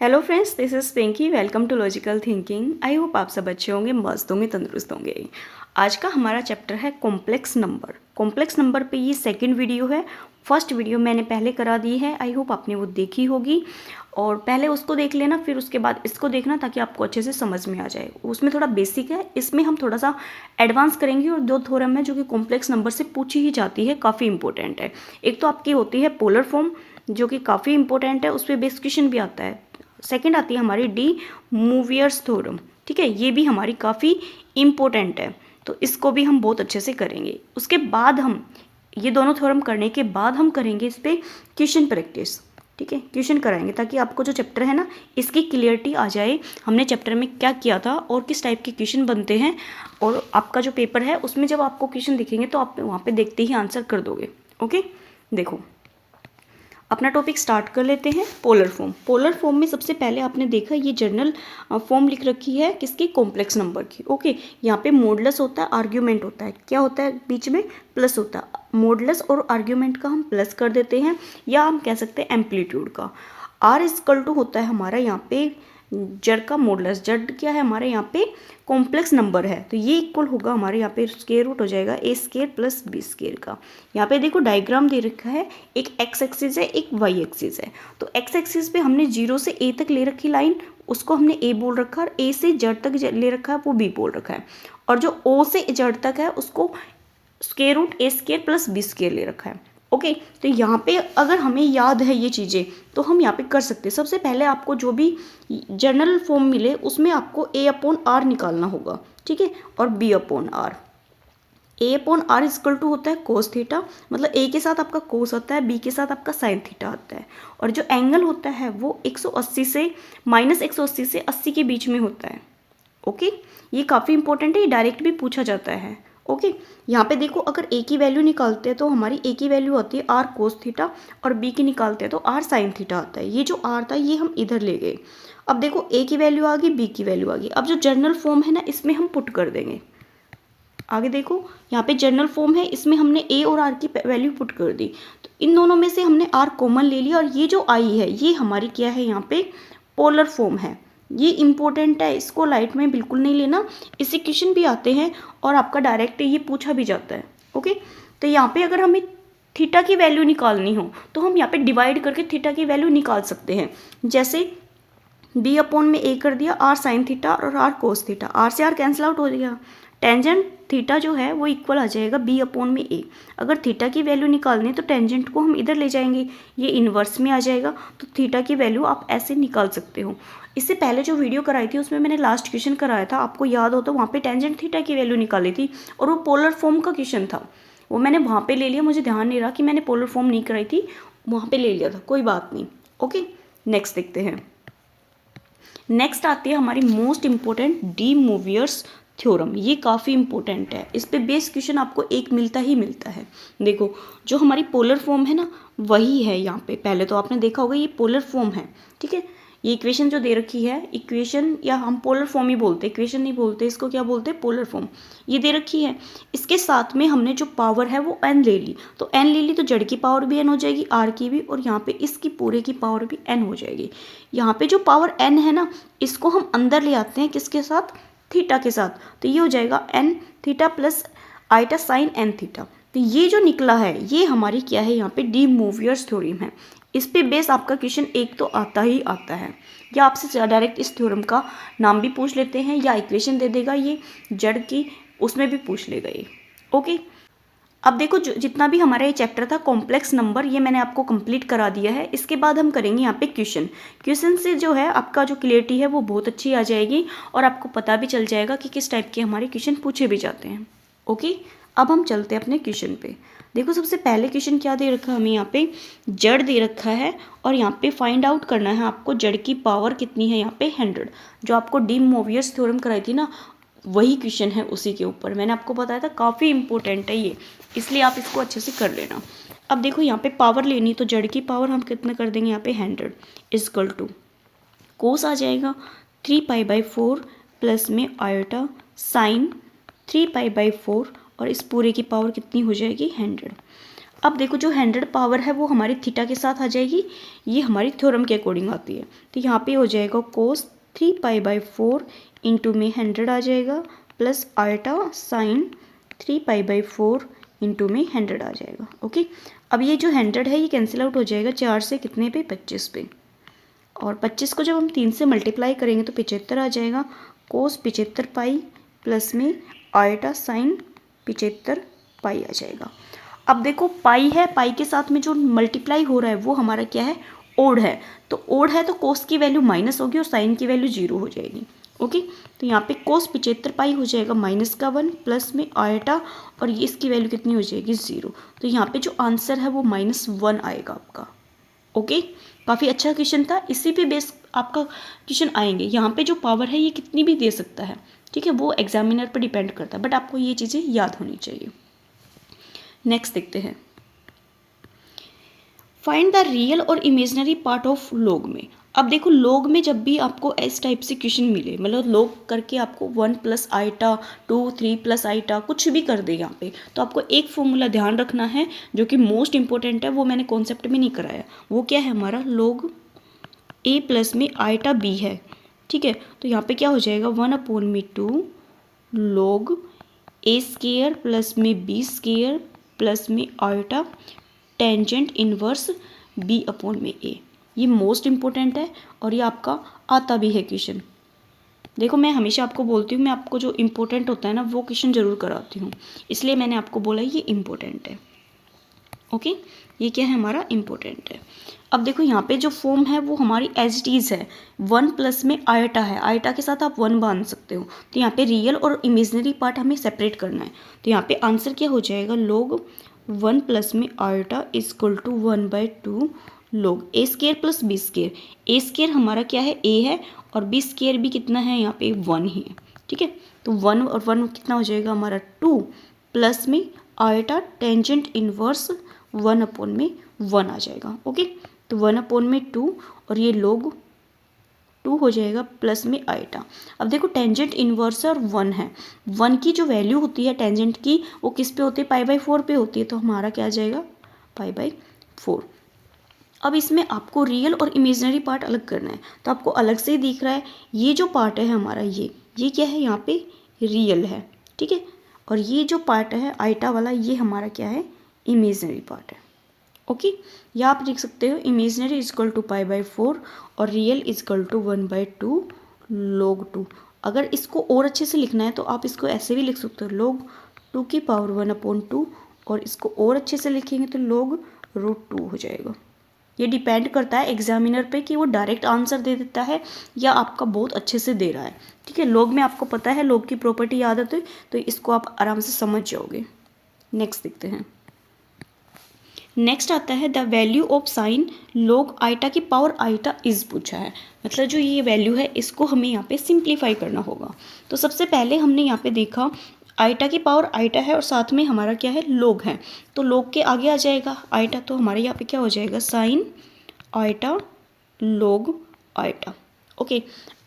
Hello friends, this is Pinky. Welcome to logical thinking. I hope आप सब अच्छे होंगे, मस्त होंगे, तंदुरुस्त होंगे। आज का हमारा चैप्टर है कॉम्प्लेक्स नंबर। कॉम्प्लेक्स नंबर पे ये सेकंड वीडियो है। फर्स्ट वीडियो मैंने पहले करा दी है, आई होप आपने वो देखी होगी। और पहले उसको देख लेना, फिर उसके बाद इसको देखना, ताकि आपको अच्छे से समझ में आ जाए। उसमें थोड़ा बेसिक है, इसमें हम थोड़ा सा एडवांस करेंगे। और दो थ्योरम है जो कि कॉम्प्लेक्स नंबर से पूछी ही जाती है, काफ़ी इंपॉर्टेंट है। एक तो आपकी होती है पोलर फॉर्म, जो कि काफ़ी इंपॉर्टेंट है, उस पर बेस क्वेश्चन भी आता है। सेकंड आती है हमारी डी मूवियर्स थ्योरम। ठीक है, ये भी हमारी काफ़ी इम्पोर्टेंट है, तो इसको भी हम बहुत अच्छे से करेंगे। उसके बाद हम ये दोनों थ्योरम करने के बाद हम करेंगे इस पर क्वेश्चन प्रैक्टिस। ठीक है, क्वेश्चन कराएंगे ताकि आपको जो चैप्टर है ना, इसकी क्लियरिटी आ जाए, हमने चैप्टर में क्या किया था और किस टाइप के क्वेश्चन बनते हैं। और आपका जो पेपर है उसमें जब आपको क्वेश्चन दिखेंगे तो आप वहाँ पे देखते ही आंसर कर दोगे। ओके, देखो अपना टॉपिक स्टार्ट कर लेते हैं। Polar form. पोलर फॉर्म में सबसे पहले आपने देखा ये जनरल फॉर्म लिख रखी है किसकी, कॉम्प्लेक्स नंबर की। ओके, यहाँ पे मॉडुलस होता है, आर्ग्यूमेंट होता है, क्या होता है बीच में, प्लस होता है। मॉडुलस और आर्ग्यूमेंट का हम प्लस कर देते हैं, या हम कह सकते हैं एम्पलीट्यूड का। आर इक्वल टू होता है हमारा यहाँ पे जड़ का मॉडुलस। जड़ क्या है हमारे यहाँ पे, कॉम्प्लेक्स नंबर है, तो ये इक्वल होगा हमारे यहाँ पे स्क्वायर रूट हो जाएगा ए स्क्वायर प्लस बी स्क्वायर का। यहाँ पे देखो डायग्राम दे रखा है, एक एक्स एक्सिस है, एक वाई एक्सिस है। तो एक्स एक्सिस पे हमने 0 से ए तक ले रखी लाइन, उसको हमने ए बोल रखा है, और ए से जड़ तक ले रखा है, वो बी बोल रखा है। और जो ओ से जड़ तक है उसको स्क्वायर रूट ए स्क्वायर प्लस बी स्क्वायर ले रखा है। ओके, तो यहाँ पे अगर हमें याद है ये चीज़ें तो हम यहाँ पे कर सकते हैं। सबसे पहले आपको जो भी जनरल फॉर्म मिले उसमें आपको ए अपॉन आर निकालना होगा। ठीक है, और B upon R. A upon R equal to होता है कोस थीटा, मतलब ए के साथ आपका कोस आता है, बी के साथ आपका साइन थीटा आता है। और जो एंगल होता है वो 180 से -180 से 80 के बीच में होता है। ओके, ये काफ़ी इंपॉर्टेंट है, ये डायरेक्ट भी पूछा जाता है। ओके, यहाँ पे देखो अगर ए की वैल्यू निकालते हैं तो हमारी ए की वैल्यू आती है आर कोस थीटा, और बी की निकालते हैं तो आर साइन थीटा आता है। ये जो आर था ये हम इधर ले गए। अब देखो ए की वैल्यू आ गई, बी की वैल्यू आ गई। अब जो जनरल फॉर्म है ना, इसमें हम पुट कर देंगे। आगे देखो यहाँ पे जनरल फॉर्म है, इसमें हमने ए और आर की वैल्यू पुट कर दी, तो इन दोनों में से हमने आर कॉमन ले लिया। और ये जो आई है ये हमारी क्या है, यहाँ पे पोलर फॉर्म है। ये इंपॉर्टेंट है, इसको लाइट में बिल्कुल नहीं लेना, इससे क्वेश्चन भी आते हैं और आपका डायरेक्ट ये पूछा भी जाता है। ओके, तो यहाँ पे अगर हमें थीटा की वैल्यू निकालनी हो तो हम यहाँ पे डिवाइड करके थीटा की वैल्यू निकाल सकते हैं। जैसे बी अपॉन में ए कर दिया, आर साइन थीटा और आर कोस थीटा, आर से आर कैंसिल आउट हो गया। टेंजेंट थीटा जो है वो इक्वल आ जाएगा बी अपॉन में ए। अगर थीटा की वैल्यू निकालनी है तो टेंजेंट को हम इधर ले जाएंगे, ये इन्वर्स में आ जाएगा, तो थीटा की वैल्यू आप ऐसे निकाल सकते हो। इससे पहले जो वीडियो कराई थी उसमें मैंने लास्ट क्वेश्चन कराया था, आपको याद हो तो वहाँ पे टेंजेंट थीटा की वैल्यू निकाली थी, और वो पोलर फॉर्म का क्वेश्चन था, वो मैंने वहाँ पे ले लिया। मुझे ध्यान नहीं रहा कि मैंने पोलर फॉर्म नहीं कराई थी, वहाँ पे ले लिया था, कोई बात नहीं। ओके, नेक्स्ट देखते हैं। नेक्स्ट आती है हमारी मोस्ट इंपॉर्टेंट डी मूवियर्स थ्योरम। ये काफ़ी इंपॉर्टेंट है, इस पे बेस क्वेश्चन आपको एक मिलता ही मिलता है। देखो जो हमारी पोलर फॉर्म है ना, वही है यहाँ पे। पहले तो आपने देखा होगा ये पोलर फॉर्म है। ठीक है, ये इक्वेशन जो दे रखी है, इक्वेशन या हम पोलर फॉर्म ही बोलते हैं, इक्वेशन नहीं बोलते इसको, क्या बोलते हैं, पोलर फॉर्म। ये दे रखी है, इसके साथ में हमने जो पावर है वो n ले ली, तो n ले ली तो जड़ की पावर भी n हो जाएगी, r की भी, और यहाँ पे इसकी पूरे की पावर भी n हो जाएगी। यहाँ पे जो पावर n है ना, इसको हम अंदर ले आते हैं किसके साथ, थीटा के साथ, तो ये हो जाएगा n theta plus iota sine n theta. तो ये जो निकला है ये हमारी क्या है, यहाँ पे डी मूवियर्स थ्योरम है। इस पे बेस आपका क्वेश्चन एक तो आता ही आता है, या आपसे डायरेक्ट इस थ्योरम का नाम भी पूछ लेते हैं, या इक्वेशन दे देगा ये जड़ की, उसमें भी पूछ लेगा ये। ओके, अब देखो जितना भी हमारा ये चैप्टर था कॉम्प्लेक्स नंबर, ये मैंने आपको कंप्लीट करा दिया है। इसके बाद हम करेंगे यहाँ पे क्वेश्चन से जो है आपका जो क्लियरिटी है वो बहुत अच्छी आ जाएगी, और आपको पता भी चल जाएगा कि किस टाइप के हमारे क्वेश्चन पूछे भी जाते हैं। ओके, अब हम चलते हैं अपने क्वेश्चन पे। देखो सबसे पहले क्वेश्चन क्या दे रखा है हमें, यहाँ पे जड़ दे रखा है, और यहाँ पे फाइंड आउट करना है आपको जड़ की पावर कितनी है, यहाँ पे 100। जो आपको डी मूवियर्स थ्योरम कराई थी ना, वही क्वेश्चन है, उसी के ऊपर मैंने आपको बताया था, काफ़ी इंपॉर्टेंट है ये, इसलिए आप इसको अच्छे से कर लेना। अब देखो यहाँ पे पावर लेनी, तो जड़ की पावर हम कितना कर देंगे, यहाँ पे 100 इक्वल टू कोस आ जाएगा 3π/4 प्लस में आयोटा साइन 3π/4, और इस पूरे की पावर कितनी हो जाएगी, 100। अब देखो जो 100 पावर है वो हमारी थीटा के साथ आ जाएगी, ये हमारी थ्योरम के अकॉर्डिंग आती है। तो यहाँ पे हो जाएगा कोस 3π/4 इंटू में 100 आ जाएगा प्लस आल्टा साइन 3π/4 इंटू में 100 आ जाएगा। ओके, अब ये जो 100 है ये कैंसिल आउट हो जाएगा 4 से कितने पे, 25 पे, और 25 को जब हम 3 से मल्टीप्लाई करेंगे तो 75 आ जाएगा। कोस 75 पाई प्लस में आल्टा साइन 75 पाई आ जाएगा। अब देखो पाई है, पाई के साथ में जो मल्टीप्लाई हो रहा है वो हमारा क्या है, ओड है। तो ओड है तो कोस की वैल्यू माइनस होगी और साइन की वैल्यू 0 हो जाएगी। ओके, तो यहाँ पे कोस 75 पाई हो जाएगा -1 प्लस में आल्टा, और ये इसकी वैल्यू कितनी हो जाएगी 0। तो यहाँ पे जो आंसर है वो -1 आएगा आपका। ओके, काफ़ी अच्छा क्वेश्चन था, इसी पे बेस आपका क्वेश्चन आएंगे। यहाँ पे जो पावर है ये कितनी भी दे सकता है, ठीक है, वो एग्जामिनर पर डिपेंड करता है, बट आपको ये चीज़ें याद होनी चाहिए। नेक्स्ट देखते हैं, फाइंड द रियल और इमेजिनरी पार्ट ऑफ लॉग में। अब देखो लॉग में जब भी आपको इस टाइप से क्वेश्चन मिले, मतलब लॉग करके आपको 1 + आइटा 2 3 + आइटा कुछ भी कर दे यहाँ पे, तो आपको एक फॉर्मूला ध्यान रखना है जो कि मोस्ट इंपॉर्टेंट है, वो मैंने कॉन्सेप्ट में नहीं कराया। वो क्या है हमारा, लॉग a प्लस में आइटा b है, ठीक है। तो यहाँ पे क्या हो जाएगा 1/2 log a² प्लस में b² प्लस में आइटा टेंजेंट इनवर्स b/a। ये मोस्ट इंपॉर्टेंट है और ये आपका आता भी है क्वेश्चन। देखो मैं हमेशा आपको बोलती हूँ, मैं आपको जो इम्पोर्टेंट होता है ना वो क्वेश्चन ज़रूर कराती हूँ, इसलिए मैंने आपको बोला ये इम्पोर्टेंट है। ओके, ये क्या है हमारा इम्पोर्टेंट है। अब देखो यहाँ पे जो फॉर्म है वो हमारी एज इट इज़ है, 1 प्लस में आइटा है, आइटा के साथ आप 1 बांध सकते हो। तो यहाँ पे रियल और इमेजिनरी पार्ट हमें सेपरेट करना है। तो यहाँ पे आंसर क्या हो जाएगा, log 1 प्लस में iota equal to 1/2 log a² plus b²। a² हमारा क्या है, a है, और b² भी कितना है यहाँ पे 1 ही है, ठीक है। तो 1 और 1 कितना हो जाएगा हमारा 2 प्लस में आइटा टेंजेंट इनवर्स 1/1 आ जाएगा। ओके, तो 1/2 और ये log 2 हो जाएगा प्लस में आइटा। अब देखो टेंजेंट इनवर्स और 1 है, 1 की जो वैल्यू होती है टेंजेंट की वो किस पे होती है, π/4 पे होती है। तो हमारा क्या आ जाएगा π/4। अब इसमें आपको रियल और इमेजिनरी पार्ट अलग करना है, तो आपको अलग से ही दिख रहा है ये जो पार्ट है हमारा, ये क्या है यहाँ पे रियल है, ठीक है, और ये जो पार्ट है आइटा वाला ये हमारा क्या है, इमेजिनरी पार्ट है। ओके, या आप लिख सकते हो इमेजिनरी इक्वल टू π/4 और रियल इक्वल टू 1/2 log 2। अगर इसको और अच्छे से लिखना है तो आप इसको ऐसे भी लिख सकते हो, log 2 की पावर 1/2, और इसको और अच्छे से लिखेंगे तो log √2 हो जाएगा। ये डिपेंड करता है एग्जामिनर पे कि वो डायरेक्ट आंसर दे देता है या आपका बहुत अच्छे से दे रहा है, ठीक है। log में आपको पता है log की प्रॉपर्टी याद है तो इसको आप आराम से समझ जाओगे। नेक्स्ट देखते हैं, नेक्स्ट आता है the value of sine log iota की पावर आइटा इज पूछा है। मतलब जो ये वैल्यू है इसको हमें यहाँ पे सिंप्लीफाई करना होगा। तो सबसे पहले हमने यहाँ पे देखा आइटा की पावर आइटा है और साथ में हमारा क्या है, log है, तो log के आगे आ जाएगा आइटा, तो हमारे यहाँ पे क्या हो जाएगा sine iota log iota. Okay,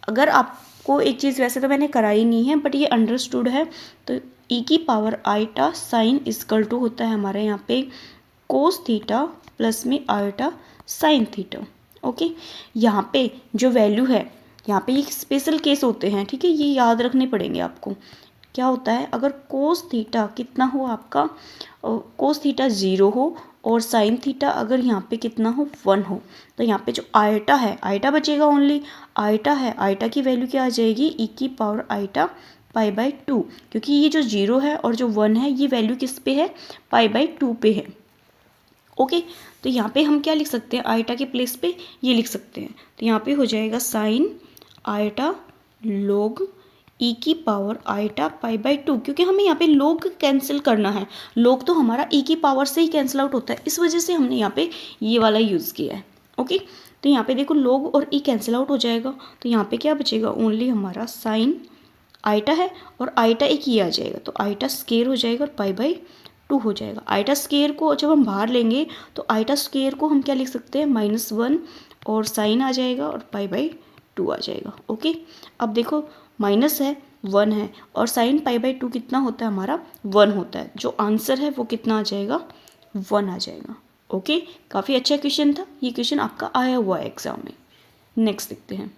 अगर आपको एक चीज़ वैसे तो मैंने कराई नहीं है बट ये अंडरस्टूड है, तो e की power iota sine equal to होता है हमारे यहाँ पे कोस थीटा प्लस में आइटा साइन थीटा। ओके, यहाँ पे जो वैल्यू है, यहाँ पे ये स्पेशल केस होते हैं, ठीक है, ये याद रखने पड़ेंगे आपको। क्या होता है, अगर कोस थीटा कितना हो आपका, कोस थीटा 0 हो और साइन थीटा अगर यहाँ पे कितना हो 1 हो, तो यहाँ पे जो आइटा है, आइटा बचेगा ओनली, आइटा है, आइटा की वैल्यू क्या आ जाएगी, e की पावर आइटा π/2, क्योंकि ये जो 0 है और जो 1 है ये वैल्यू किस पे है, π/2 पे है। ओके, तो यहाँ पे हम क्या लिख सकते हैं, आइटा के प्लेस पे ये लिख सकते हैं। तो यहाँ पे हो जाएगा साइन आइटा log e की पावर आइटा π/2, क्योंकि हमें यहाँ पे log कैंसिल करना है, log तो हमारा e की पावर से ही कैंसिल आउट होता है, इस वजह से हमने यहाँ पे ये वाला यूज़ किया है। ओके, तो यहाँ पे देखो log और e कैंसिल आउट हो जाएगा, तो यहाँ पे क्या बचेगा, ओनली हमारा साइन आइटा है और आइटा एक ये आ जाएगा, तो आइटा स्क्वायर हो जाएगा और π/2 हो जाएगा। आइटा स्क्वायर को जब हम बाहर लेंगे तो आइटा स्क्वायर को हम क्या लिख सकते हैं, -1 और साइन आ जाएगा और π/2 आ जाएगा। ओके, अब देखो माइनस है 1 है और साइन π/2 कितना होता है हमारा 1 होता है, जो आंसर है वो कितना आ जाएगा 1 आ जाएगा। ओके, काफ़ी अच्छा क्वेश्चन था, ये क्वेश्चन आपका आया हुआ है एग्जाम में। नेक्स्ट देखते हैं।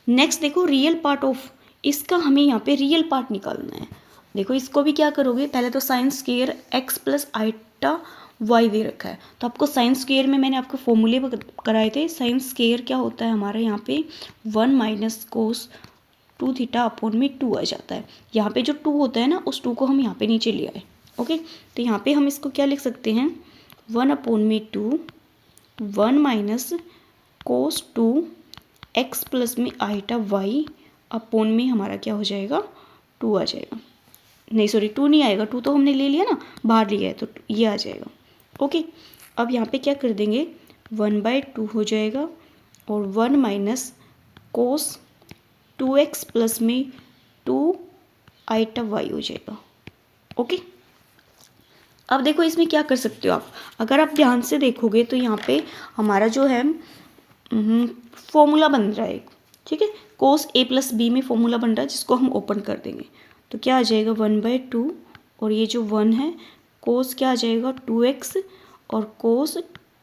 नेक्स्ट देखो रियल पार्ट ऑफ, इसका हमें यहाँ पे रियल पार्ट निकालना है। देखो इसको भी क्या करोगे, पहले तो sine square x plus iota y दे रखा है, तो आपको साइन स्क्वायर में मैंने आपको फॉर्मूले कराए थे। साइन स्क्वायर क्या होता है हमारा यहाँ पे 1 माइनस कोस 2 थीटा अपॉन में 2 आ जाता है। यहाँ पे जो 2 होता है ना, उस 2 को हम यहाँ पे नीचे ले आए। ओके, तो यहाँ पे हम इसको क्या लिख सकते हैं, 1 अपॉन में 2 1 माइनस कोस 2 x प्लस में आइटा y अपॉन में हमारा क्या हो जाएगा, 2 आ जाएगा। नहीं सॉरी 2 नहीं आएगा, 2 तो हमने ले लिया ना, बाहर लिया है, तो ये आ जाएगा। ओके, अब यहाँ पे क्या कर देंगे, 1/2 हो जाएगा और 1 माइनस कोस 2x प्लस में 2 आइटा y हो जाएगा। ओके, अब देखो इसमें क्या कर सकते हो आप, अगर आप ध्यान से देखोगे तो यहाँ पे हमारा जो है फॉर्मूला बन रहा है, ठीक है, कोस a प्लस बी में फॉर्मूला बन रहा है, जिसको हम ओपन कर देंगे तो क्या आ जाएगा 1/2 और ये जो 1 है कोस क्या आ जाएगा 2x और कोस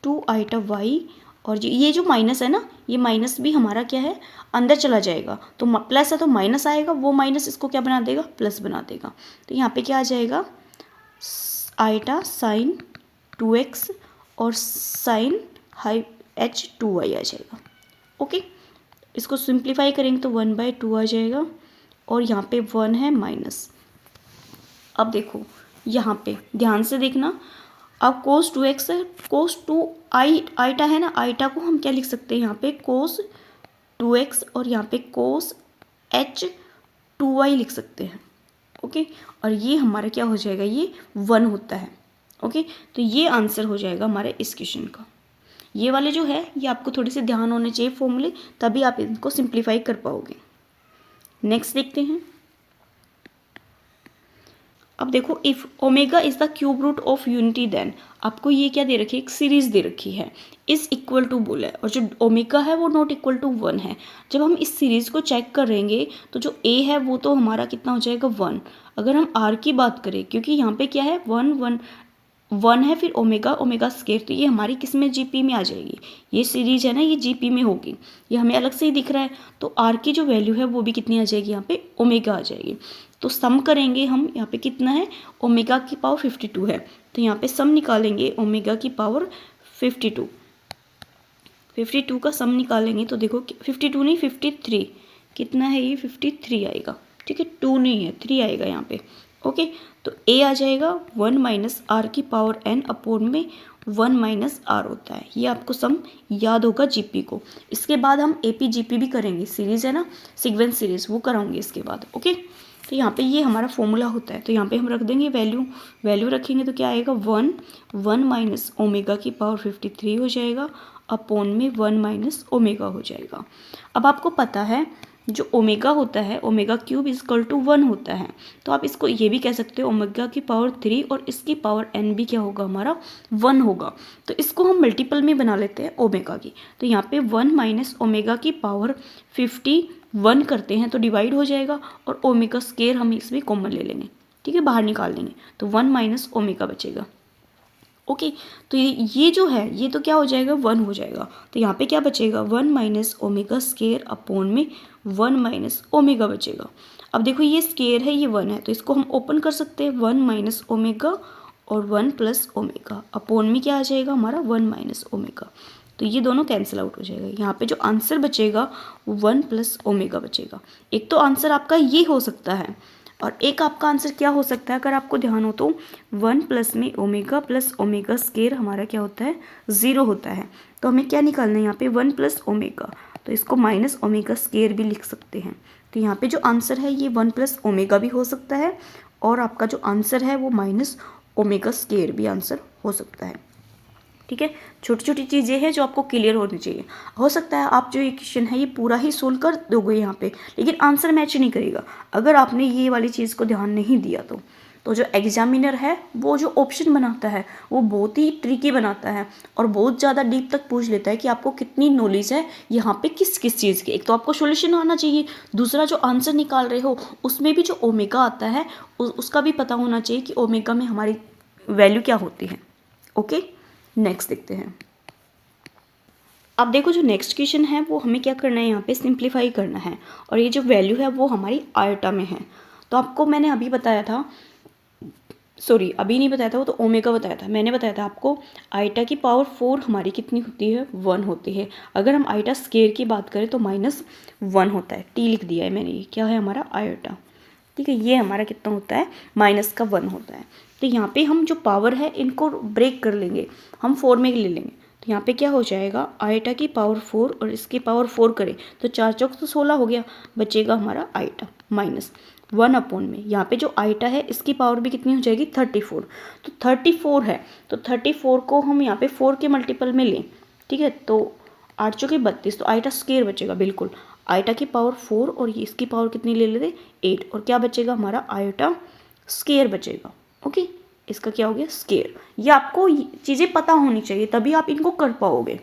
2 आइटा y, और ये जो माइनस है ना, ये माइनस भी हमारा क्या है अंदर चला जाएगा, तो प्लस है तो माइनस आएगा, वो माइनस इसको क्या बना देगा, प्लस बना देगा। तो यहाँ पे क्या आ जाएगा, आइटा साइन 2x और साइन हाई h2y आ जाएगा। ओके, इसको सिंप्लीफाई करेंगे तो 1/2 आ जाएगा और यहाँ पे 1 है माइनस। अब देखो यहाँ पे ध्यान से देखना, अब कोस 2x है, कोस 2 आइटा है ना, आइटा को हम क्या लिख सकते हैं यहाँ पे कोस 2x और यहाँ पे कोस h2y लिख सकते हैं। ओके, और ये हमारा क्या हो जाएगा, ये 1 होता है। ओके, तो ये आंसर हो जाएगा हमारे इस क्वेश्चन का। ये वाले जो है ये आपको थोड़े से ध्यान होने चाहिए फॉर्मूले, तभी आप इनको सिंप्लीफाई कर पाओगे। नेक्स्ट देखते हैं। अब देखो if omega is the cube root of unity then, आपको ये क्या दे रखी है, एक सीरीज दे रखी है, इज इक्वल टू बोला है, और जो ओमेगा है वो नॉट इक्वल टू 1 है। जब हम इस सीरीज को चेक करेंगे तो जो a है वो तो हमारा कितना हो जाएगा 1। अगर हम r की बात करें, क्योंकि यहाँ पे क्या है 1 है, फिर ओमेगा स्क्वायर, तो ये हमारी किस में जीपी में आ जाएगी, ये सीरीज है ना, ये जीपी में होगी, ये हमें अलग से ही दिख रहा है। तो आर की जो वैल्यू है वो भी कितनी आ जाएगी, यहाँ पे ओमेगा आ जाएगी। तो सम करेंगे हम, यहाँ पे कितना है, ओमेगा की पावर 52 है, तो यहाँ पे सम निकालेंगे ओमेगा की पावर 52 का सम निकालेंगे तो देखो 52 नहीं 53, कितना है ये 53 आएगा, ठीक है, 2 नहीं है 3 आएगा यहाँ पे। ओके, तो a आ जाएगा 1 माइनस आर की पावर n अपॉन में 1 माइनस आर होता है। ये आपको सम याद होगा जीपी को। इसके बाद हम एपी जीपी भी करेंगे, सीरीज है ना, सीक्वेंस सीरीज, वो कराऊंगे इसके बाद। ओके, तो यहाँ पे ये हमारा फॉर्मूला होता है, तो यहाँ पे हम रख देंगे वैल्यू रखेंगे तो क्या आएगा 1 माइनस ओमेगा की पावर 53 हो जाएगा अपॉन में 1 माइनस ओमेगा हो जाएगा। अब आपको पता है जो ओमेगा होता है, ओमेगा क्यूब इजकल टू 1 होता है, तो आप इसको ये भी कह सकते हो ओमेगा की पावर 3 और इसकी पावर n भी क्या होगा हमारा 1 होगा। तो इसको हम मल्टीपल में बना लेते हैं ओमेगा की, तो यहाँ पे 1 माइनस ओमेगा की पावर 51 करते हैं तो डिवाइड हो जाएगा, और ओमेगा स्क्वायर हम इसमें कॉमन ले लेंगे, ठीक है, बाहर निकाल लेंगे तो 1 माइनस ओमेगा बचेगा। ओके, तो ये जो है ये तो क्या हो जाएगा 1 हो जाएगा, तो यहाँ पे क्या बचेगा 1 माइनस ओमेगा स्क्वायर अपॉन में 1 माइनस ओमेगा बचेगा। अब देखो ये स्क्वायर है, ये 1 है, तो इसको हम ओपन कर सकते हैं 1 माइनस ओमेगा और 1 प्लस ओमेगा अपॉन में क्या आ जाएगा हमारा 1 माइनस ओमेगा, तो ये दोनों कैंसिल आउट हो जाएगा। यहाँ पे जो आंसर बचेगा 1 प्लस ओमेगा बचेगा। एक तो आंसर आपका ये हो सकता है, और एक आपका आंसर क्या हो सकता है, अगर आपको ध्यान हो तो 1 प्लस में ओमेगा प्लस ओमेगा स्क्वायर हमारा क्या होता है 0 होता है, तो हमें क्या निकालना है यहाँ पे 1 प्लस ओमेगा, तो इसको माइनस ओमेगा स्क्वायर भी लिख सकते हैं। तो यहाँ पे जो आंसर है ये 1 प्लस ओमेगा भी हो सकता है, और आपका जो आंसर है वो माइनस ओमेगा स्क्वायर भी आंसर हो सकता है। ठीक है, छोटी छोटी चीज़ें हैं जो आपको क्लियर होनी चाहिए। हो सकता है आप जो ये क्वेश्चन है ये पूरा ही सोल्व कर दोगे यहाँ पे, लेकिन आंसर मैच नहीं करेगा अगर आपने ये वाली चीज़ को ध्यान नहीं दिया तो जो एग्जामिनर है वो जो ऑप्शन बनाता है वो बहुत ही ट्रिकी बनाता है और बहुत ज़्यादा डीप तक पूछ लेता है कि आपको कितनी नॉलेज है यहाँ पे किस किस चीज़ की। एक तो आपको सॉल्यूशन आना चाहिए, दूसरा जो आंसर निकाल रहे हो उसमें भी जो ओमेगा आता है उसका भी पता होना चाहिए कि ओमेगा में हमारी वैल्यू क्या होती है। ओके, नेक्स्ट देखते हैं। अब देखो जो नेक्स्ट क्वेश्चन है वो हमें क्या करना है, यहाँ पे सिंप्लीफाई करना है, और ये जो वैल्यू है वो हमारी आयोटा में है। तो आपको मैंने अभी बताया था, सॉरी अभी नहीं बताया था, वो तो ओमेगा बताया था। मैंने बताया था आपको आइटा की पावर 4 हमारी कितनी होती है, 1 होती है। अगर हम आइटा स्केयर की बात करें तो -1 होता है। टी लिख दिया है मैंने, ये क्या है हमारा आयोटा, ठीक है। ये हमारा कितना होता है, -1 होता है। तो यहाँ पे हम जो पावर है इनको ब्रेक कर लेंगे, हम 4 में ले लेंगे। तो यहाँ पे क्या हो जाएगा, आइटा की पावर 4 और इसकी पावर 4 करें तो 4 चौक तो 16 हो गया, बचेगा हमारा आइटा -1 अपॉन में। यहाँ पे जो आइटा है इसकी पावर भी कितनी हो जाएगी, 34। तो 34 है, तो 34 को हम यहाँ पे 4 के मल्टीपल में लें, ठीक है। तो 8 चौके 32, तो आइटा स्केयर बचेगा बिल्कुल। आइटा की पावर 4 और इसकी पावर कितनी ले लेते, 8, और क्या बचेगा हमारा आइटा स्केयर बचेगा। ओके, इसका क्या हो गया, स्केयर। ये आपको चीज़ें पता होनी चाहिए तभी आप इनको कर पाओगे।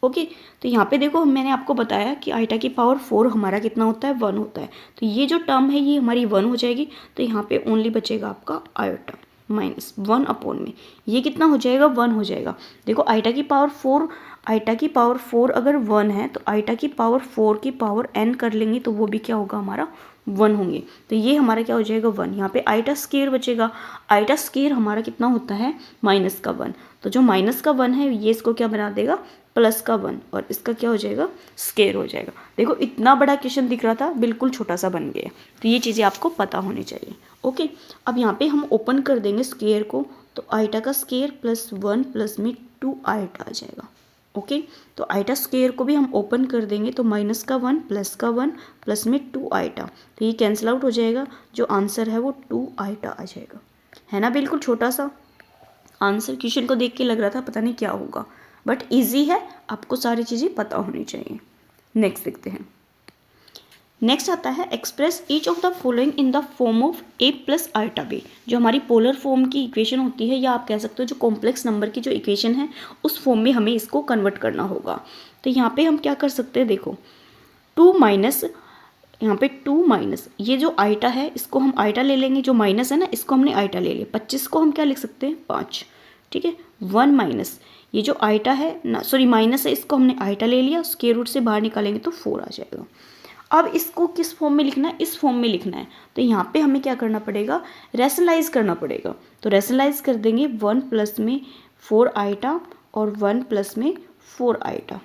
ओके, तो यहाँ पे देखो मैंने आपको बताया कि आइटा की पावर 4 हमारा कितना होता है, 1 होता है। तो ये जो टर्म है ये हमारी 1 हो जाएगी। तो यहाँ पे ओनली बचेगा आपका आयोटा -1 अपॉन में। ये कितना हो जाएगा, 1 हो जाएगा। देखो आइटा की पावर 4 अगर 1 है तो आइटा की पावर 4 की पावर n कर लेंगे तो वो भी क्या होगा हमारा 1 होंगे। तो ये हमारा क्या हो जाएगा 1। यहाँ पे आइटा स्केयर बचेगा। आइटा स्केयर हमारा कितना होता है, -1। तो जो -1 है ये इसको क्या बना देगा, +1, और इसका क्या हो जाएगा, स्केयर हो जाएगा। देखो इतना बड़ा क्वेश्चन दिख रहा था, बिल्कुल छोटा सा बन गया। तो ये चीज़ें आपको पता होनी चाहिए। ओके, अब यहाँ पे हम ओपन कर देंगे स्केयर को, तो आइटा का स्केयर +1 प्लस में 2 आइटा आ जाएगा। ओके, तो आइटा स्केयर को भी हम ओपन कर देंगे तो -1 +1 प्लस में 2 आइटा, तो ये कैंसिल आउट हो जाएगा। जो आंसर है वो 2 आइटा आ जाएगा, है ना। बिल्कुल छोटा सा आंसर, क्वेश्चन को देख के लग रहा था पता नहीं क्या होगा, बट इजी है, आपको सारी चीज़ें पता होनी चाहिए। नेक्स्ट देखते हैं। नेक्स्ट आता है express each of the following in the form of a plus iota b। जो हमारी पोलर फॉर्म की इक्वेशन होती है, या आप कह सकते हो जो कॉम्प्लेक्स नंबर की जो इक्वेशन है उस फॉर्म में हमें इसको कन्वर्ट करना होगा। तो यहाँ पे हम क्या कर सकते हैं, देखो 2 माइनस, यहाँ पे 2 माइनस ये जो आइटा है इसको हम आइटा ले लेंगे, जो माइनस है ना इसको हमने आइटा ले लिया। 25 को हम क्या लिख सकते हैं, 5, ठीक है। 1 माइनस ये जो आइटा है ना, सॉरी माइनस है, इसको हमने आइटा ले लिया, स्क्वायर रूट से बाहर निकालेंगे तो 4 आ जाएगा। अब इसको किस फॉर्म में लिखना है, इस फॉर्म में लिखना है। तो यहाँ पे हमें क्या करना पड़ेगा, रैशनलाइज करना पड़ेगा। तो रैशनलाइज कर देंगे 1 प्लस में 4 आइटा और 1 प्लस में 4 आइटा।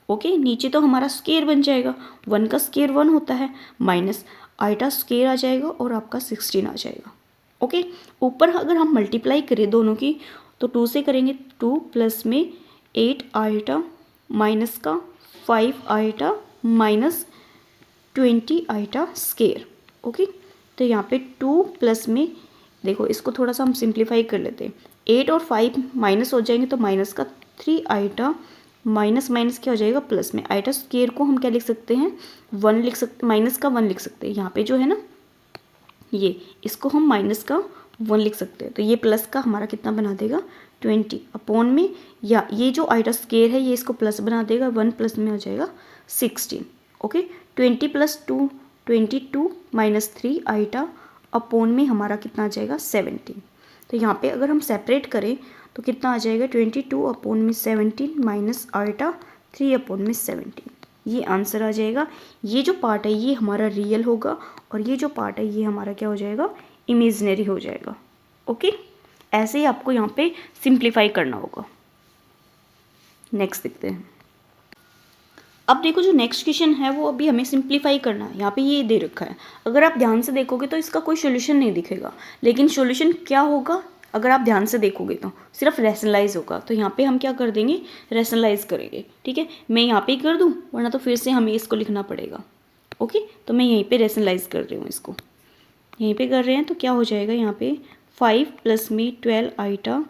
ओके, नीचे तो हमारा स्क्वायर बन जाएगा, 1 का स्क्वायर 1 होता है, माइनस आइटा स्क्वायर आ जाएगा और आपका 16 आ जाएगा। ओके, ऊपर अगर हम मल्टीप्लाई करें दोनों की तो 2 से करेंगे, 2 प्लस में 8 आइटा माइनस का 5 iota minus 20 iota square. Okay, तो यहाँ पे 2 प्लस में, देखो इसको थोड़ा सा हम सिंप्लीफाई कर लेते हैं, 8 और 5 माइनस हो जाएंगे तो माइनस का 3 आइटा माइनस माइनस क्या हो जाएगा प्लस में। आइटा स्क्वायर को हम क्या लिख सकते हैं, 1 लिख सकते, माइनस का 1 लिख सकते हैं। यहाँ पे जो है ना ये, इसको हम माइनस का 1 लिख सकते हैं। तो ये प्लस का हमारा कितना बना देगा, 20 अपॉन में, या ये जो आइटा स्क्वायर है ये इसको प्लस बना देगा, 1 प्लस में हो जाएगा 16। Okay, 20 plus 2 22 minus 3 iota upon में हमारा कितना आ जाएगा 17। तो यहाँ पे अगर हम सेपरेट करें तो कितना आ जाएगा, 22 अपॉन में 17 माइनस आइटा 3 अपॉन में 17, ये आंसर आ जाएगा। ये जो पार्ट है ये हमारा रियल होगा और ये जो पार्ट है ये हमारा क्या हो जाएगा, इमेजिनरी हो जाएगा। ओके, ऐसे ही आपको यहाँ पे सिंप्लीफाई करना होगा। नेक्स्ट देखते हैं। अब देखो जो नेक्स्ट क्वेश्चन है वो अभी हमें सिंप्लीफाई करना है। यहाँ पे ये दे रखा है, अगर आप ध्यान से देखोगे तो इसका कोई सोल्यूशन नहीं दिखेगा, लेकिन सोल्यूशन क्या होगा अगर आप ध्यान से देखोगे तो सिर्फ रैशनलाइज होगा। तो यहाँ पे हम क्या कर देंगे, रैशनलाइज करेंगे, ठीक है। मैं यहाँ पे ही कर दूँ वरना तो फिर से हमें इसको लिखना पड़ेगा। ओके, तो मैं यहीं पे रैशनलाइज कर रही हूँ, इसको यहीं पे कर रहे हैं। तो क्या हो जाएगा, यहाँ पे 5 प्लस में 12 आइटा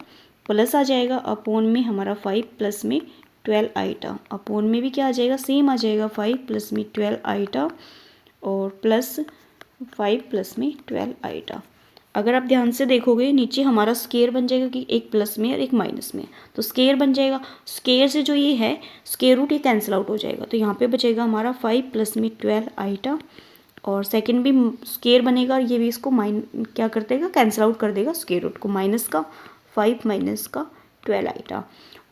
प्लस आ जाएगा अपॉन में हमारा 5 प्लस में 12 आइटा, अपॉन में भी क्या आ जाएगा, सेम आ जाएगा, 5 प्लस में 12 आइटा और प्लस 5 प्लस में 12 आइटा। अगर आप ध्यान से देखोगे नीचे हमारा स्क्वायर बन जाएगा कि एक प्लस में और एक माइनस में, तो स्क्वायर बन जाएगा। स्क्वायर से जो ये है स्क्वायर रूट ये कैंसिल आउट हो जाएगा। तो यहाँ पे बचेगा हमारा 5 प्लस में 12 आइटा और सेकंड भी स्क्वायर बनेगा, ये भी इसको क्या कर देगा, कैंसिल आउट कर देगा स्क्वायर रूट को। माइनस का 5 माइनस का 12 आइटा।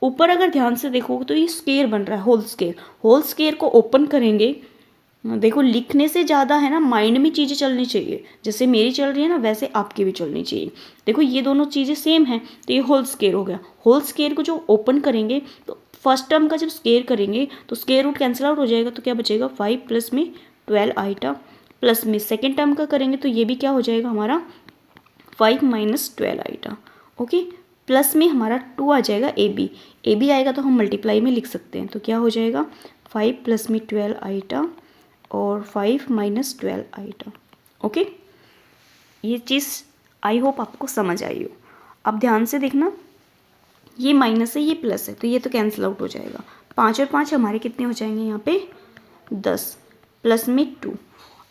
ऊपर अगर ध्यान से देखोगे तो ये स्क्वायर बन रहा है, होल स्क्वायर। होल स्क्वायर को ओपन करेंगे, देखो लिखने से ज़्यादा है ना माइंड में चीज़ें चलनी चाहिए। जैसे मेरी चल रही है ना वैसे आपकी भी चलनी चाहिए। देखो ये दोनों चीज़ें सेम हैं, तो ये होल स्क्वायर हो गया। होल स्क्वायर को जो ओपन करेंगे तो फर्स्ट टर्म का जब स्क्वायर करेंगे तो स्क्वायर रूट कैंसिल आउट हो जाएगा, तो क्या बचेगा 5 प्लस में 12 आइटा। प्लस में सेकेंड टर्म का करेंगे तो ये भी क्या हो जाएगा हमारा 5 माइनस 12 आइटा। ओके, प्लस में हमारा 2 आ जाएगा ए बी आएगा तो हम मल्टीप्लाई में लिख सकते हैं, तो क्या हो जाएगा 5 प्लस में 12 आइटा और 5 माइनस 12 आइटा। ओके, ये चीज़ आई होप आपको समझ आई हो। अब ध्यान से देखना, ये माइनस है ये प्लस है, तो ये तो कैंसिल आउट हो जाएगा। 5 और 5 हमारे कितने हो जाएंगे यहाँ पे 10 प्लस में 2।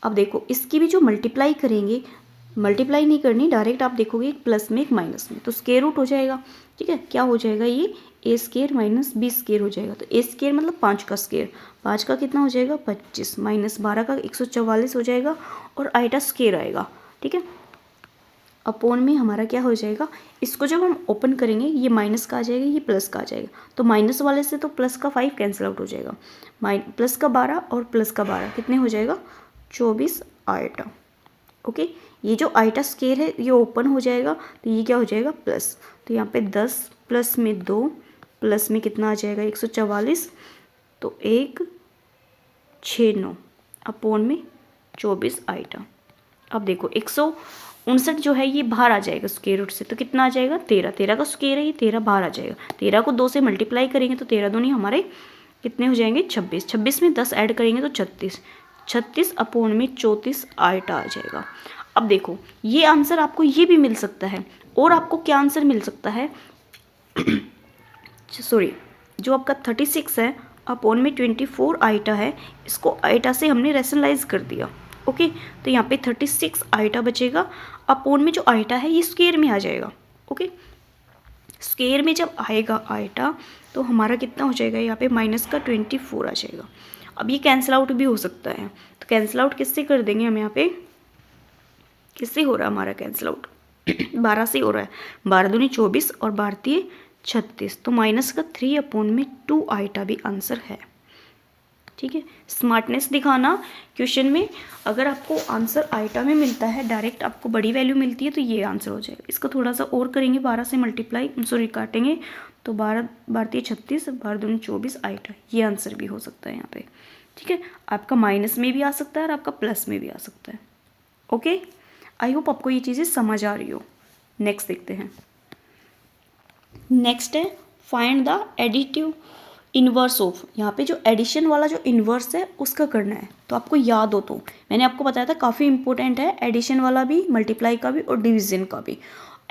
अब देखो इसकी भी जो मल्टीप्लाई करेंगे, मल्टीप्लाई नहीं करनी डायरेक्ट, आप देखोगे एक प्लस में एक माइनस में, तो स्क्वायर रूट हो जाएगा। ठीक है, क्या हो जाएगा ये ए स्क्वायर माइनस बी स्क्वायर हो जाएगा। तो ए स्क्वायर मतलब 5 का स्क्वायर, 5 का कितना हो जाएगा 25 माइनस 12 का 144 हो जाएगा और आइटा स्क्वायर आएगा। ठीक है, अपोन में हमारा क्या हो जाएगा, इसको जब हम ओपन करेंगे ये माइनस का आ जाएगा, ये प्लस का आ जाएगा, तो माइनस वाले से तो प्लस का 5 कैंसिल आउट हो जाएगा। प्लस का 12 और प्लस का 12 कितने हो जाएगा 24 आइटा। ओके, ये जो आइटा स्क्वायर है ये ओपन हो जाएगा, तो ये क्या हो जाएगा प्लस, तो यहाँ पे 10 प्लस में 2 प्लस में कितना आ जाएगा 144, तो 1 6 9 अपोन में 24 आइटा। अब देखो 159 जो है ये बाहर आ जाएगा स्क्वायर रूट से, तो कितना आ जाएगा 13, 13 का स्क्वायर है ये 13 बाहर आ जाएगा। 13 को 2 से मल्टीप्लाई करेंगे तो 13 दूनी हमारे कितने हो जाएंगे 26, 26 में 10 ऐड करेंगे तो 36, 36 अपोन में 34 आइटा आ जाएगा। अब देखो ये आंसर आपको ये भी मिल सकता है, और आपको क्या आंसर मिल सकता है सॉरी, जो आपका 36 है अपोन में 24 आइटा है, इसको आइटा से हमने रैशनलाइज कर दिया। ओके, तो यहाँ पे 36 आइटा बचेगा, अपोन में जो आइटा है ये स्क्वायर में आ जाएगा। ओके, स्क्वायर में जब आएगा आइटा तो हमारा कितना हो जाएगा यहाँ पे माइनस का 24 आ जाएगा। अब ये कैंसिल आउट भी हो सकता है, तो कैंसिल आउट किससे कर देंगे हम यहाँ पे, किससे हो रहा है हमारा कैंसिल आउट 12 से हो रहा है, 12 दूनी 24 और 12 36, तो माइनस का 3 अपोन में 2 आइटा भी आंसर है। ठीक है, स्मार्टनेस दिखाना क्वेश्चन में, अगर आपको आंसर आइटा में मिलता है डायरेक्ट आपको बड़ी वैल्यू मिलती है तो ये आंसर हो जाएगा। इसको थोड़ा सा और करेंगे, 12 से मल्टीप्लाई सॉरी काटेंगे तो 12 12 36 12 दूनी 24 आइटा, ये आंसर भी हो सकता है यहाँ पे। ठीक है, आपका माइनस में भी आ सकता है और आपका प्लस में भी आ सकता है। ओके, आई होप आपको ये चीज़ें समझ आ रही हो। नेक्स्ट देखते हैं। नेक्स्ट है find the additive inverse of. यहाँ पे जो एडिशन वाला जो इन्वर्स है उसका करना है, तो आपको याद हो तो मैंने आपको बताया था काफ़ी इंपॉर्टेंट है एडिशन वाला भी, मल्टीप्लाई का भी और डिवीजन का भी।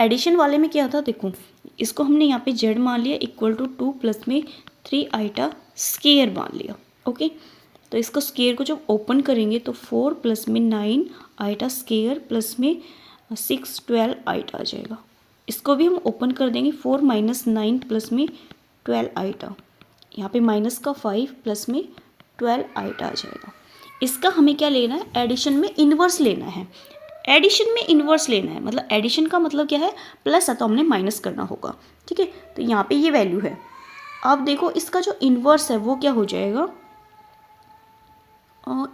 एडिशन वाले में क्या था, देखो इसको हमने यहाँ पे जेड मान लिया इक्वल टू 2 प्लस में 3 आइटा स्क्वायर मान लिया। ओके, तो इसको स्क्वायर को जब ओपन करेंगे तो 4 प्लस में 9 आइटा स्क्वायर प्लस में 6 12 आइटा आ जाएगा। इसको भी हम ओपन कर देंगे 4 माइनस 9 प्लस में 12 आइटा, यहाँ पे माइनस का 5 प्लस में 12 आइटा आ जाएगा। इसका हमें क्या लेना है, एडिशन में इन्वर्स लेना है। एडिशन में इन्वर्स लेना है मतलब एडिशन का मतलब क्या है, प्लस है तो हमने माइनस करना होगा। ठीक है, तो यहाँ पे ये वैल्यू है। अब देखो इसका जो इन्वर्स है वो क्या हो जाएगा,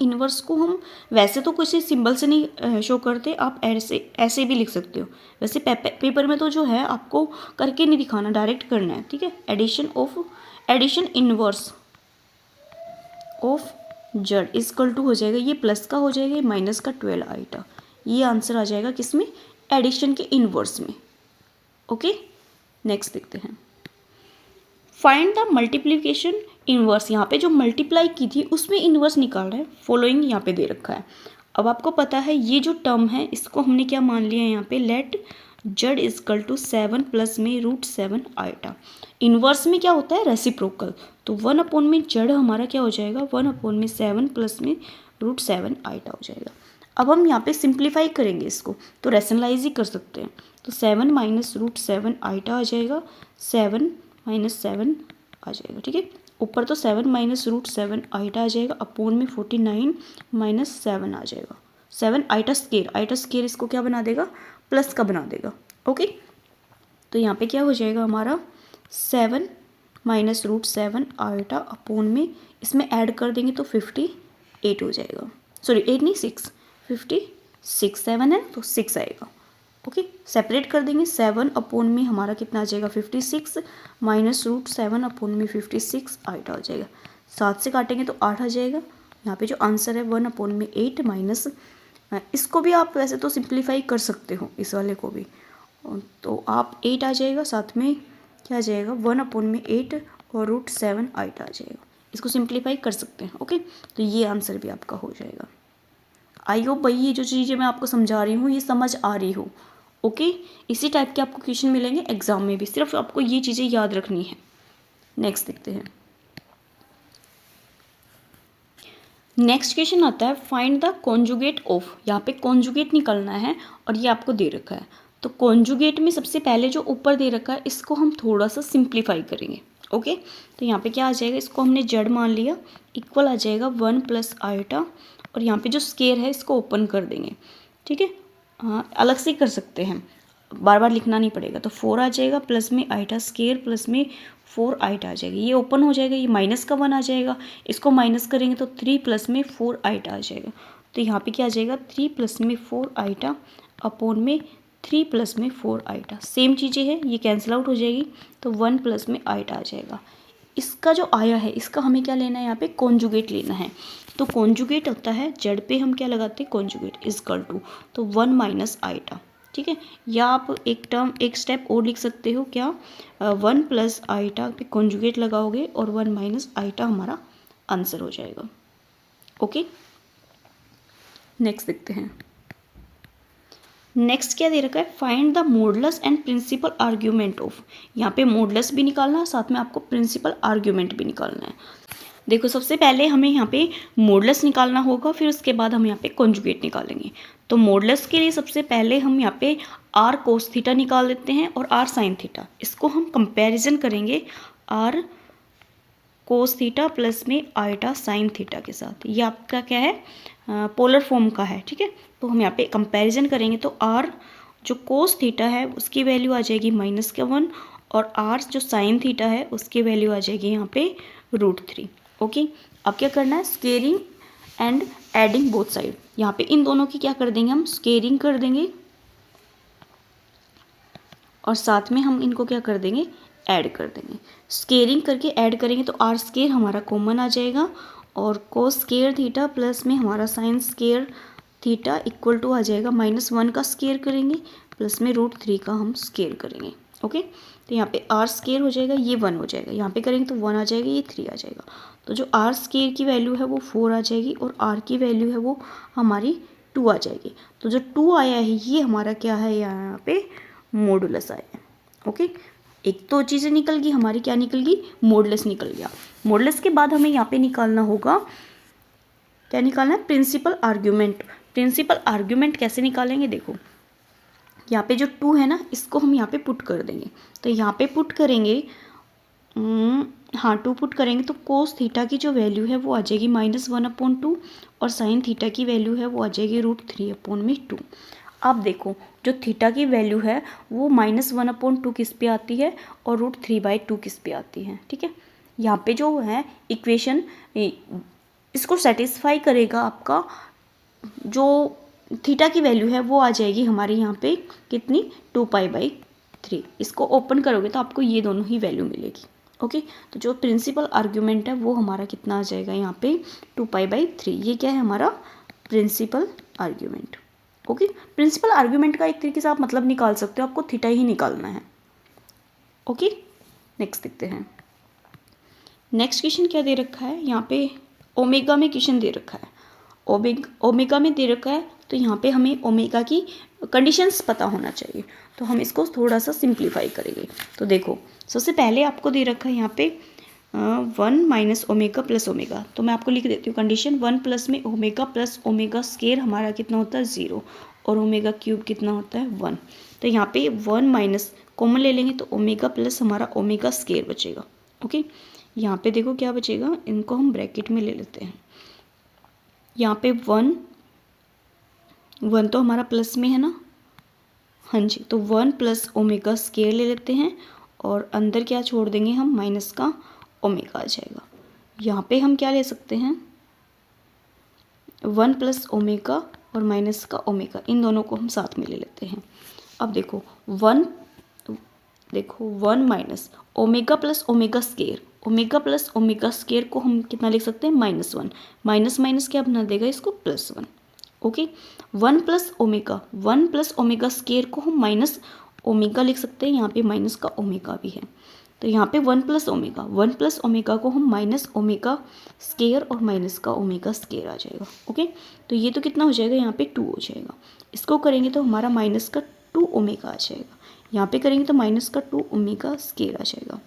इन्वर्स को हम वैसे तो किसी सिंबल से नहीं शो करते, आप ऐसे भी लिख सकते हो। वैसे पेपर में तो जो है आपको करके नहीं दिखाना, डायरेक्ट करना है। ठीक है, addition inverse of Z equal to हो जाएगा, ये प्लस का हो जाएगा, ये माइनस का 12 आइटा, ये आंसर आ जाएगा किसमें, एडिशन के इन्वर्स में। ओके, नेक्स्ट देखते हैं। फाइंड द मल्टीप्लिकेशन इन्वर्स, यहाँ पे जो मल्टीप्लाई की थी उसमें इन्वर्स निकाल रहे हैं। फॉलोइंग यहाँ पे दे रखा है। अब आपको पता है ये जो टर्म है इसको हमने क्या मान लिया है यहाँ पे, let Z equal to 7 plus में √7 आइटा। इन्वर्स में क्या होता है, रेसिप्रोकल, तो 1 अपोन में जेड हमारा क्या हो जाएगा 1 अपोन में 7 प्लस में √7 आइटा हो जाएगा। अब हम यहाँ पे सिंप्लीफाई करेंगे इसको, तो रैशनलाइज ही कर सकते हैं, तो 7 माइनस √7 आइटा आ जाएगा, 7 माइनस 7 आ जाएगा। ठीक है, ऊपर तो 7 माइनस √7 आइटा आ जाएगा, अपोन में 49 माइनस 7 आ जाएगा। 7 आइटा स्केयर इसको क्या बना देगा, प्लस का बना देगा। ओके, तो यहाँ पे क्या हो जाएगा हमारा 7 माइनस रूट 7 आइटा अपॉन में, इसमें ऐड कर देंगे तो 58 हो जाएगा, सॉरी 8 नहीं 6, 56, 7 है तो 6 आएगा। ओके, सेपरेट कर देंगे, 7 अपॉन में हमारा कितना आ जाएगा 56 माइनस रूट 7 अपॉन में 56 आइटा हो जाएगा। 7 से काटेंगे तो 8 आ जाएगा। यहाँ पे जो आंसर है 1 अपॉन में 8 माइनस, इसको भी आप वैसे तो सिंप्लीफाई कर सकते हो इस वाले को भी, तो आप 8 आ जाएगा, साथ में क्या आ जाएगा 1 अपॉन में 8 और रूट 7 आइटा आ जाएगा। इसको सिंप्लीफाई कर सकते हैं। ओके, तो ये आंसर भी आपका हो जाएगा। आई होप भाई ये जो चीज़ें मैं आपको समझा रही हूँ ये समझ आ रही हो। ओके, इसी टाइप के आपको क्वेश्चन मिलेंगे एग्जाम में भी, सिर्फ आपको ये चीज़ें याद रखनी है। नेक्स्ट देखते हैं। नेक्स्ट क्वेश्चन आता है फाइंड द कॉन्जुगेट ऑफ। यहाँ पे कॉन्जुगेट निकालना है और ये आपको दे रखा है। तो कॉन्जुगेट में सबसे पहले जो ऊपर दे रखा है इसको हम थोड़ा सा सिंप्लीफाई करेंगे। ओके, तो यहाँ पे क्या आ जाएगा, इसको हमने जड़ मान लिया, इक्वल आ जाएगा 1 प्लस आइटा, और यहाँ पे जो स्केयर है इसको ओपन कर देंगे। ठीक है, हाँ अलग से कर सकते हैं, बार बार लिखना नहीं पड़ेगा। तो 4 आ जाएगा, प्लस में आइटा स्केयर प्लस में 4 आइटा आ जाएगा, ये ओपन हो जाएगा, ये माइनस का 1 आ जाएगा, इसको माइनस करेंगे तो 3 प्लस में 4 आइटा आ जाएगा। तो यहाँ पे क्या आ जाएगा 3 प्लस में 4 आइटा अपॉन में 3 प्लस में 4 आइटा, सेम चीज़ें हैं, ये कैंसिल आउट हो जाएगी, तो 1 प्लस में आइटा आ जाएगा। इसका जो आया है इसका हमें क्या लेना है, यहाँ पे कॉन्जुगेट लेना है। तो कॉन्जुगेट होता है, जड़ पे हम क्या लगाते हैं कॉन्जुगेट इजकल टू, तो 1 माइनस आइटा। ठीक है, या आप एक स्टेप और लिख सकते हो, क्या 1 प्लस आइटा पे कॉन्जुगेट लगाओगे और 1 माइनस आइटा हमारा आंसर हो जाएगा। ओके, नेक्स्ट देखते हैं। नेक्स्ट क्या दे रखा है, find the modulus and principal argument of. यहाँ पे मॉडुलस भी निकालना है, साथ में आपको प्रिंसिपल आर्ग्यूमेंट भी निकालना है। देखो सबसे पहले हमें यहाँ पे मॉडुलस निकालना होगा, फिर उसके बाद हम यहाँ पे कॉन्जुगेट निकालेंगे। तो मॉडुलस के लिए सबसे पहले हम यहाँ पे आर कोस थीटा निकाल देते हैं और आर साइन थीटा, इसको हम कंपैरिजन करेंगे आर कोस थीटा प्लस में आइटा साइन थीटा के साथ। ये आपका क्या है, पोलर फॉर्म का है। ठीक है, तो हम यहाँ पे कंपैरिजन करेंगे तो आर जो कोस थीटा है उसकी वैल्यू आ जाएगी -1, और आर जो साइन थीटा है उसकी वैल्यू आ जाएगी यहाँ पे √3। ओके, अब क्या करना है, squaring and adding both side. यहाँ पे इन दोनों की क्या कर देंगे, हम स्केयरिंग कर देंगे और साथ में हम इनको क्या कर देंगे, ऐड कर देंगे। स्केयरिंग करके ऐड करेंगे तो आर स्केयर हमारा कॉमन आ जाएगा, और कोस स्केयर थीटा प्लस में हमारा sine square theta equal to आ जाएगा -1 का स्केयर करेंगे प्लस में √3 का हम स्केयर करेंगे। ओके, तो यहाँ पे आर स्केयर हो जाएगा, ये 1 हो जाएगा, यहाँ पे करेंगे तो 1 आ जाएगा, ये 3 आ जाएगा। तो जो आर स्केयर की वैल्यू है वो 4 आ जाएगी और आर की वैल्यू है वो हमारी 2 आ जाएगी। तो जो 2 आया है ये हमारा क्या है, यहाँ पे मॉडुलस आया है। ओके, एक तो चीज़ें निकल गई हमारी, क्या निकल गई, मॉडुलस निकल गया। मॉडुलस के बाद हमें यहाँ पे निकालना होगा, क्या निकालना है, प्रिंसिपल आर्ग्यूमेंट। प्रिंसिपल आर्ग्यूमेंट कैसे निकालेंगे, देखो यहाँ पे जो 2 है ना इसको हम यहाँ पे पुट कर देंगे। तो यहाँ पे पुट करेंगे, हाँ 2 पुट करेंगे तो कोस थीटा की जो वैल्यू है वो आ जाएगी -1/2, और साइन थीटा की वैल्यू है वो आ जाएगी √3/2। अब देखो जो थीटा की वैल्यू है वो -1/2 किस पे आती है और √3/2 किस पे आती है। ठीक है, यहाँ पे जो है इक्वेशन इसको सेटिस्फाई करेगा। आपका जो थीटा की वैल्यू है वो आ जाएगी हमारे यहाँ पे कितनी, 2π/3। इसको ओपन करोगे तो आपको ये दोनों ही वैल्यू मिलेगी। ओके, तो जो प्रिंसिपल आर्ग्यूमेंट है वो हमारा कितना आ जाएगा यहाँ पे 2π/3। ये क्या है हमारा principal argument. Okay, principal argument का एक तरीके से आप मतलब निकाल सकते हो, आपको थीटा ही निकालना है। ओके, नेक्स्ट देखते हैं। नेक्स्ट क्वेश्चन क्या दे रखा है, यहाँ पे ओमेगा में क्वेश्चन दे रखा है। ओमेगा में दे रखा है तो यहाँ पे हमें ओमेगा की कंडीशंस पता होना चाहिए, तो हम इसको थोड़ा सा सिंप्लीफाई करेंगे। तो देखो सबसे पहले आपको दे रखा है यहाँ पे 1 माइनस ओमेगा प्लस ओमेगा, तो मैं आपको लिख देती हूँ कंडीशन। 1 प्लस में ओमेगा प्लस ओमेगा स्केयर हमारा कितना होता है 0, और ओमेगा क्यूब कितना होता है 1। तो यहाँ पे 1 माइनस कॉमन ले लेंगे तो ओमेगा प्लस हमारा ओमेगा स्केयर बचेगा। ओके, यहाँ पे देखो क्या बचेगा, इनको हम ब्रैकेट में ले लेते हैं। यहाँ पे 1 1 तो हमारा प्लस में है ना, हाँ जी, तो 1 प्लस ओमेगा स्केयर ले लेते हैं और अंदर क्या छोड़ देंगे हम, माइनस का ओमेगा आ जाएगा। यहाँ पे हम क्या ले सकते हैं, 1 प्लस ओमेगा और माइनस का ओमेगा, इन दोनों को हम साथ में ले लेते हैं। अब देखो 1 minus omega plus omega square, omega plus omega square को हम कितना लिख सकते हैं, -1, माइनस माइनस क्या बना देगा इसको, +1। ओके, 1 प्लस ओमेगा स्केयर को हम माइनस ओमेगा लिख सकते हैं, यहाँ पे माइनस का ओमेगा भी है, तो यहाँ पे 1 प्लस ओमेगा को हम माइनस ओमेगा स्केयर और माइनस का ओमेगा स्केयर आ जाएगा। ओके, तो ये तो कितना हो जाएगा, यहाँ पे 2 हो जाएगा। इसको करेंगे तो हमारा माइनस का 2 ओमेगा आ जाएगा, यहाँ पे करेंगे तो माइनस का 2 ओमेगा स्केयर आ जाएगा।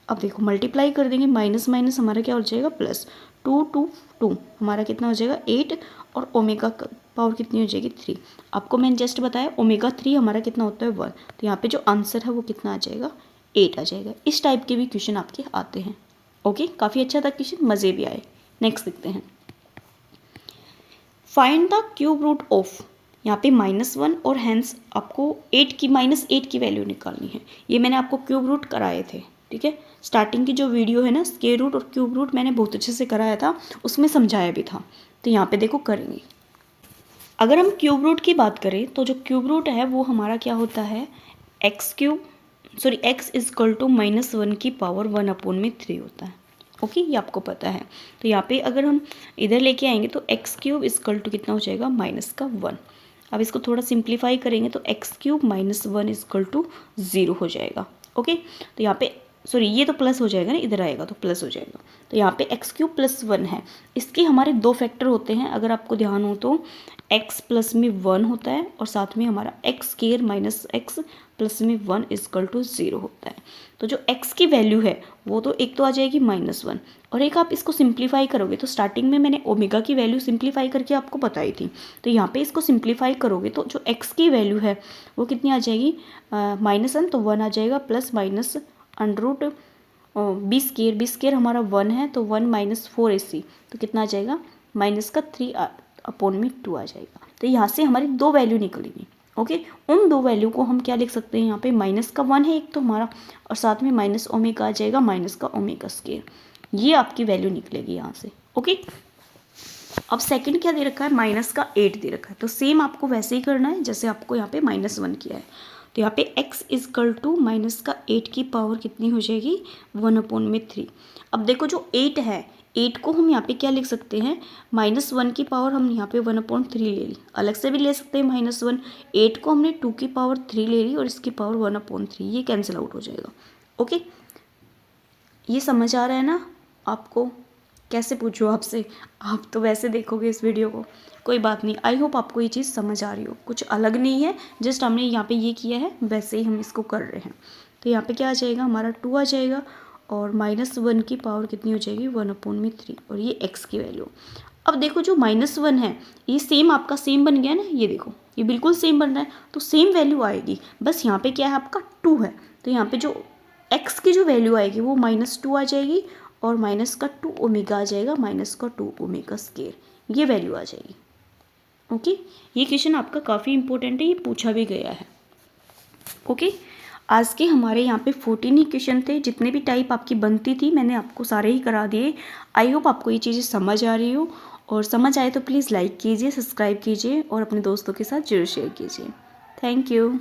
अब देखो मल्टीप्लाई कर देंगे, माइनस माइनस हमारा क्या हो जाएगा, प्लस 2 हमारा कितना हो जाएगा 8, और ओमेगा पावर कितनी हो जाएगी 3। आपको मैंने जस्ट बताया ओमेगा 3 हमारा कितना होता है 1, तो यहाँ पे जो आंसर है वो कितना आ जाएगा, 8 आ जाएगा। इस टाइप के भी क्वेश्चन आपके आते हैं। ओके, काफ़ी अच्छा था क्वेश्चन, मज़े भी आए। नेक्स्ट देखते हैं, find the cube root of, यहाँ पे -1 और हैंस आपको -8 की वैल्यू निकालनी है। ये मैंने आपको क्यूब रूट कराए थे, ठीक है, स्टार्टिंग की जो वीडियो है ना, स्क्वायर रूट और क्यूब रूट मैंने बहुत अच्छे से कराया था, उसमें समझाया भी था। तो यहाँ पे देखो करेंगे, अगर हम क्यूब रूट की बात करें तो जो क्यूब रूट है वो हमारा क्या होता है, x इक्वल टू -1 की पावर 1/3 होता है। ओके, ये आपको पता है। तो यहाँ पे अगर हम इधर लेके आएंगे तो x³ इक्वल टू कितना हो जाएगा, -1। अब इसको थोड़ा सिंप्लीफाई करेंगे तो x³ -1 इक्वल टू 0 हो जाएगा। ओके, तो यहाँ पे ये तो प्लस हो जाएगा ना, इधर आएगा तो प्लस हो जाएगा। तो यहाँ पे x³ + 1 है, इसके हमारे 2 फैक्टर होते हैं, अगर आपको ध्यान हो तो x प्लस में 1 होता है और साथ में हमारा x² - x प्लस में 1 इक्वल टू 0 होता है। तो जो x की वैल्यू है वो तो एक तो आ जाएगी -1, और एक आप इसको सिंप्लीफाई करोगे तो स्टार्टिंग में मैंने ओमेगा की वैल्यू सिंप्लीफाई करके आपको बताई थी, तो यहाँ पे इसको सिंप्लीफाई करोगे तो जो x की वैल्यू है वो कितनी आ जाएगी, -1 तो 1 आ जाएगा, प्लस माइनस √ b² हमारा 1 है, तो 1 - 4ac तो कितना आ जाएगा, -3/2 आ जाएगा। तो यहाँ से हमारी 2 वैल्यू निकलेगी। ओके, उन 2 वैल्यू को हम क्या लिख सकते हैं, यहाँ पे -1 है एक तो हमारा, और साथ में माइनस ओमेगा आ जाएगा, माइनस का ओमेगा स्क्वायर, ये आपकी वैल्यू निकलेगी यहाँ से। ओके, अब सेकंड क्या दे रखा है, -8 दे रखा है, तो सेम आपको वैसे ही करना है जैसे आपको यहाँ पे -1 किया है। तो यहाँ पे x इक्वल टू -8 की पावर कितनी हो जाएगी, 1/3। अब देखो जो 8 है, 8 को हम यहाँ पे क्या लिख सकते हैं, -1 की पावर हम यहाँ पे 1/3 ले ली, अलग से भी ले सकते हैं -1। 8 को हमने 2 की पावर 3 ले ली और इसकी पावर 1/3, ये कैंसिल आउट हो जाएगा। ओके, ये समझ आ रहा है ना आपको, कैसे पूछूँ आपसे, आप तो वैसे देखोगे इस वीडियो को, कोई बात नहीं। आई होप आपको ये चीज़ समझ आ रही हो, कुछ अलग नहीं है, जस्ट हमने यहाँ पे ये किया है वैसे ही हम इसको कर रहे हैं। तो यहाँ पे क्या आ जाएगा, हमारा 2 आ जाएगा, और -1 की पावर कितनी हो जाएगी, 1/3, और ये x की वैल्यू। अब देखो जो -1 है ये सेम आपका सेम बन गया ना, ये देखो ये बिल्कुल सेम बन रहा है, तो सेम वैल्यू आएगी, बस यहाँ पे क्या है आपका 2 है, तो यहाँ पे जो x की जो वैल्यू आएगी वो -2 आ जाएगी, और माइनस का 2 ओमेगा आ जाएगा, माइनस का 2 ओमेगा स्क्वायर, ये वैल्यू आ जाएगी। ओके, ये क्वेश्चन आपका काफ़ी इंपॉर्टेंट है, ये पूछा भी गया है। ओके, आज के हमारे यहाँ पे 14 ही क्वेश्चन थे, जितने भी टाइप आपकी बनती थी मैंने आपको सारे ही करा दिए। आई होप आपको ये चीज़ें समझ आ रही हो, और समझ आए तो प्लीज़ लाइक कीजिए, सब्सक्राइब कीजिए और अपने दोस्तों के साथ जरूर शेयर कीजिए। Thank you.